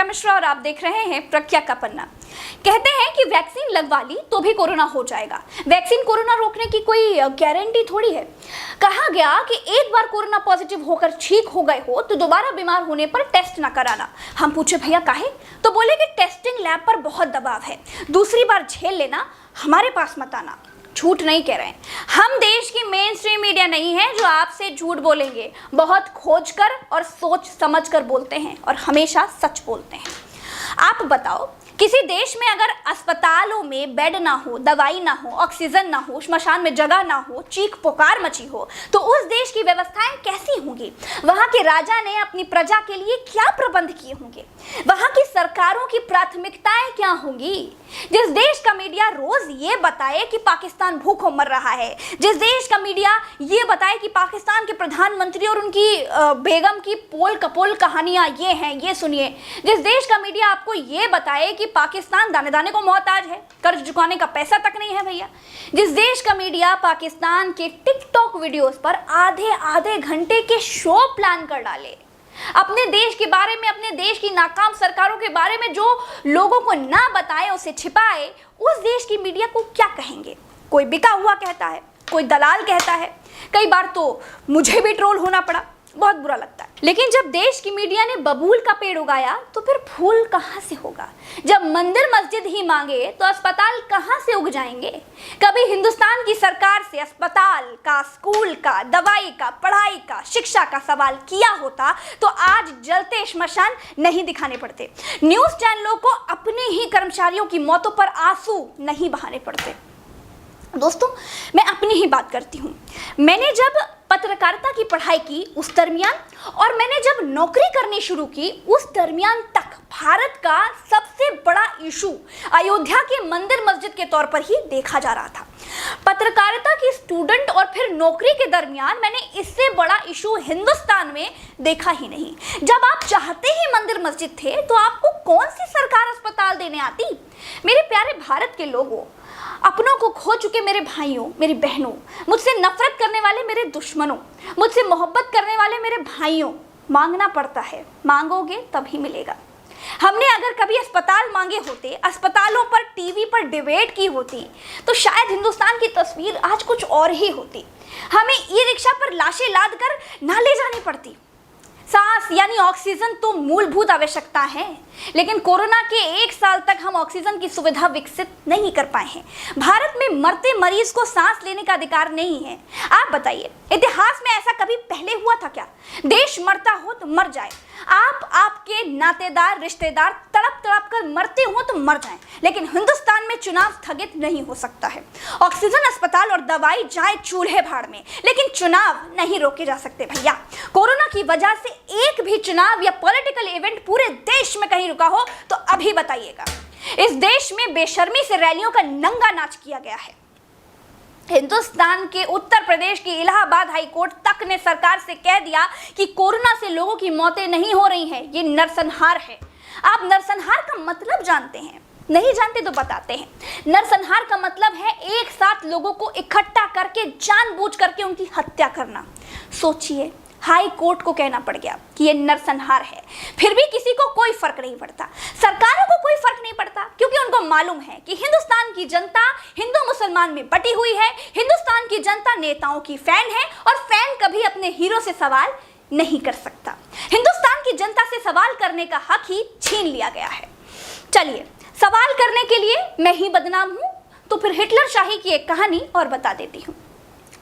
प्रज्ञा मिश्रा और आप देख रहे हैं प्रज्ञा का पन्ना। कहते हैं कि वैक्सीन लगवा ली तो भी कोरोना हो जाएगा। वैक्सीन कोरोना रोकने की कोई गारंटी थोड़ी है। कहा गया कि एक बार कोरोना पॉजिटिव होकर ठीक हो गए हो तो दोबारा बीमार होने पर टेस्ट ना कराना। हम पूछे भैया काहे, तो बोले कि टेस्टिंग लैब पर बहुत दबाव है, दूसरी बार झेल लेना, हमारे पास मत आना। झूठ नहीं कह रहे हैं, हम देश की मेन स्ट्रीम मीडिया नहीं है जो आपसे झूठ बोलेंगे। बहुत खोज कर और सोच समझ कर बोलते हैं और हमेशा सच बोलते हैं। आप बताओ, किसी देश में अगर अस्पतालों में बेड ना हो, दवाई ना हो, ऑक्सीजन ना हो, श्मशान में जगह ना हो, चीख पुकार मची हो, तो उस देश की व्यवस्थाएं कैसी होंगी? वहां के राजा ने अपनी प्रजा के लिए क्या प्रबंध किए होंगे? वहां की सरकारों की प्राथमिकताएं क्या होंगी? जिस देश का मीडिया रोज ये बताए कि पाकिस्तान भूखों मर रहा है, जिस देश का मीडिया ये बताए कि पाकिस्तान के प्रधानमंत्री और उनकी बेगम की पोल कपोल कहानियां ये हैं, ये सुनिए। जिस देश का मीडिया आपको ये बताए कि पाकिस्तान दाने दाने को मोहताज है, कर्ज चुकाने का पैसा तक नहीं है भैया। जिस देश का मीडिया पाकिस्तान के टिकटॉक वीडियोस पर आधे आधे घंटे के शो प्लान कर डाले, अपने देश के बारे में, अपने देश की नाकाम सरकारों के बारे में जो लोगों को ना बताए, उसे छिपाए, उस देश की मीडिया को क्या कहेंगे? कोई बिका हुआ कहता है, कोई दलाल कहता है। कई बार तो मुझे भी ट्रोल होना पड़ा, बहुत बुरा लगता है। लेकिन जब देश की मीडिया ने बबूल का पेड़ उगाया तो फिर फूल कहाँ से होगा? जब मंदिर मस्जिद ही मांगे तो अस्पताल कहाँ से उग जाएंगे? कभी हिंदुस्तान की सरकार से अस्पताल का, स्कूल का, दवाई का, पढ़ाई का, शिक्षा का सवाल किया होता तो आज जलते श्मशान नहीं दिखाने पड़ते, न्यूज चैनलों को अपने ही कर्मचारियों की मौतों पर आंसू नहीं बहाने पड़ते। दोस्तों, मैं अपनी ही बात करती हूँ। मैंने जब पत्रकारिता की पढ़ाई की उस दरमियान, और मैंने जब नौकरी करनी शुरू की उस दरमियान तक भारत का सबसे बड़ा इशू अयोध्या के मंदिर मस्जिद के तौर पर ही देखा जा रहा था। पत्रकारिता की स्टूडेंट और फिर नौकरी के दरमियान मैंने इससे बड़ा इशू हिंदुस्तान में देखा ही नहीं। जब आप चाहते ही मंदिर मस्जिद थे तो आपको कौन सी सरकार अस्पताल देने आती? मेरे प्यारे भारत के लोगों, अपनों को खो चुके मेरे भाइयों, मेरी बहनों, मुझसे नफरत करने वाले मेरे दुश्मनों, मुझसे मोहब्बत करने वाले मेरे भाइयों, मांगना पड़ता है, मांगोगे तभी मिलेगा। हमने अगर कभी अस्पताल मांगे होते, अस्पतालों पर टीवी पर डिबेट की होती, तो शायद हिंदुस्तान की तस्वीर आज कुछ और ही होती। हमें ई रिक्शा पर लाशें लाद कर ना ले जानी पड़ती। सांस यानी ऑक्सीजन तो मूलभूत आवश्यकता है, लेकिन कोरोना के 1 साल तक हम ऑक्सीजन की सुविधा विकसित नहीं कर पाए हैं। भारत में मरते मरीज को सांस लेने का अधिकार नहीं है। आप बताइए, इतिहास में ऐसा कभी पहले हुआ था क्या? देश मरता हो तो मर जाए, आपके नातेदार रिश्तेदार तड़प तड़प कर मरते हो तो मर जाएं, लेकिन हिंदुस्तान में चुनाव स्थगित नहीं हो सकता है। ऑक्सीजन, अस्पताल और दवाई जाए चूल्हे भाड़ में, लेकिन चुनाव नहीं रोके जा सकते भैया। कोरोना की वजह से एक भी चुनाव या पॉलिटिकल इवेंट पूरे देश में कहीं रुका हो तो अभी बताइएगा। इस देश में बेशर्मी से रैलियों का नंगा नाच किया गया है। हिंदुस्तान के उत्तर प्रदेश की इलाहाबाद हाई कोर्ट तक ने सरकार से कह दिया कि कोरोना से लोगों की मौतें नहीं हो रही हैं, ये नरसंहार है। आप नरसंहार का मतलब जानते हैं? नहीं जानते तो बताते हैं। नरसंहार का मतलब है एक साथ लोगों को इकट्ठा करके जानबूझ करके उनकी हत्या करना। सोचिए, हाई कोर्ट को कहना पड़ गया कि ये नरसंहार है, फिर भी किसी को कोई फर्क नहीं पड़ता। सरकारों को कोई फर्क नहीं पड़ता, क्योंकि उनको मालूम है कि हिंदुस्तान की जनता हिंदू मुसलमान में बटी हुई है। हिंदुस्तान की जनता नेताओं की फैन है और फैन कभी अपने हीरो से सवाल नहीं कर सकता। हिंदुस्तान की जनता से सवाल करने का हक ही छीन लिया गया है। चलिए, सवाल करने के लिए मैं ही बदनाम हूं, तो फिर हिटलर शाही की एक कहानी और बता देती हूं।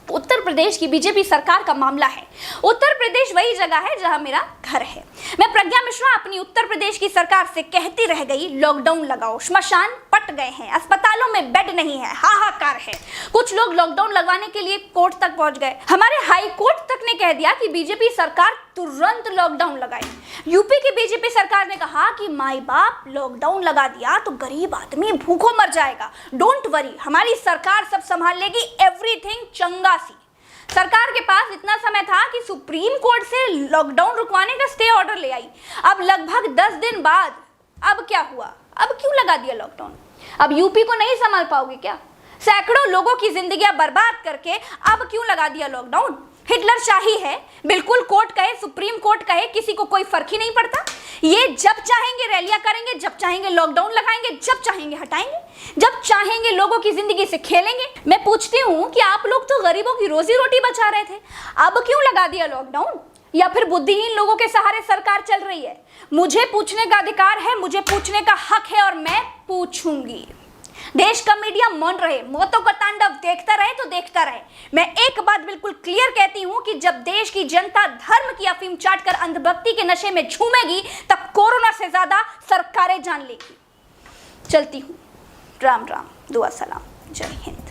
उत्तर प्रदेश की बीजेपी सरकार का मामला है। उत्तर प्रदेश वही जगह है जहां मेरा घर है। मैं प्रज्ञा मिश्रा अपनी उत्तर प्रदेश की सरकार से कहती रह गई, लॉकडाउन लगाओ, श्मशान पट गए हैं, अस्पतालों में बेड नहीं है, हाहाकार है। कुछ लोग लॉकडाउन लगवाने के लिए कोर्ट तक पहुंच गए। हमारे हाई कोर्ट तक ने कह दिया कि बीजेपी सरकार तुरंत लॉकडाउन लगाए। यूपी की बीजेपी सरकार ने कहा कि माई बाप, लॉकडाउन लगा दिया तो गरीब आदमी भूखों मर जाएगा, डोंट वरी, हमारी सरकार सब संभाल लेगी, एवरीथिंग चंगा सी। सरकार के पास इतना समय था कि सुप्रीम कोर्ट से लॉकडाउन रुकवाने का स्टे ऑर्डर ले आई। अब लगभग 10 दिन बाद अब क्या हुआ? अब क्यों लगा दिया लॉकडाउन? अब यूपी को नहीं संभाल पाओगे क्या? सैकड़ों लोगों की जिंदगियां बर्बाद करके अब क्यों लगा दिया लॉकडाउन? हिटलर शाही है, बिल्कुल कोर्ट कहे, सुप्रीम कोर्ट कहे, किसी को कोई फर्क ही नहीं पड़ता। ये जब चाहेंगे रैलियां करेंगे, जब चाहेंगे लॉकडाउन लगाएंगे, जब चाहेंगे हटाएंगे, जब चाहेंगे लोगों की जिंदगी से खेलेंगे। मैं पूछती हूं कि आप लोग तो गरीबों की रोजी रोटी बचा रहे थे, अब क्यों लगा दिया लॉकडाउन? या फिर बुद्धिहीन लोगों के सहारे सरकार चल रही है? मुझे पूछने का अधिकार है, मुझे पूछने का हक है और मैं पूछूंगी। देश का मीडिया मौन रहे, मौतों का तांडव देखता रहे तो देखता रहे। मैं एक बात बिल्कुल क्लियर कहती हूं कि जब देश की जनता धर्म की अफीम चाटकर अंधभक्ति के नशे में झूमेगी, तब कोरोना से ज्यादा सरकारें जान लेगी। चलती हूं। राम राम, दुआ सलाम, जय हिंद।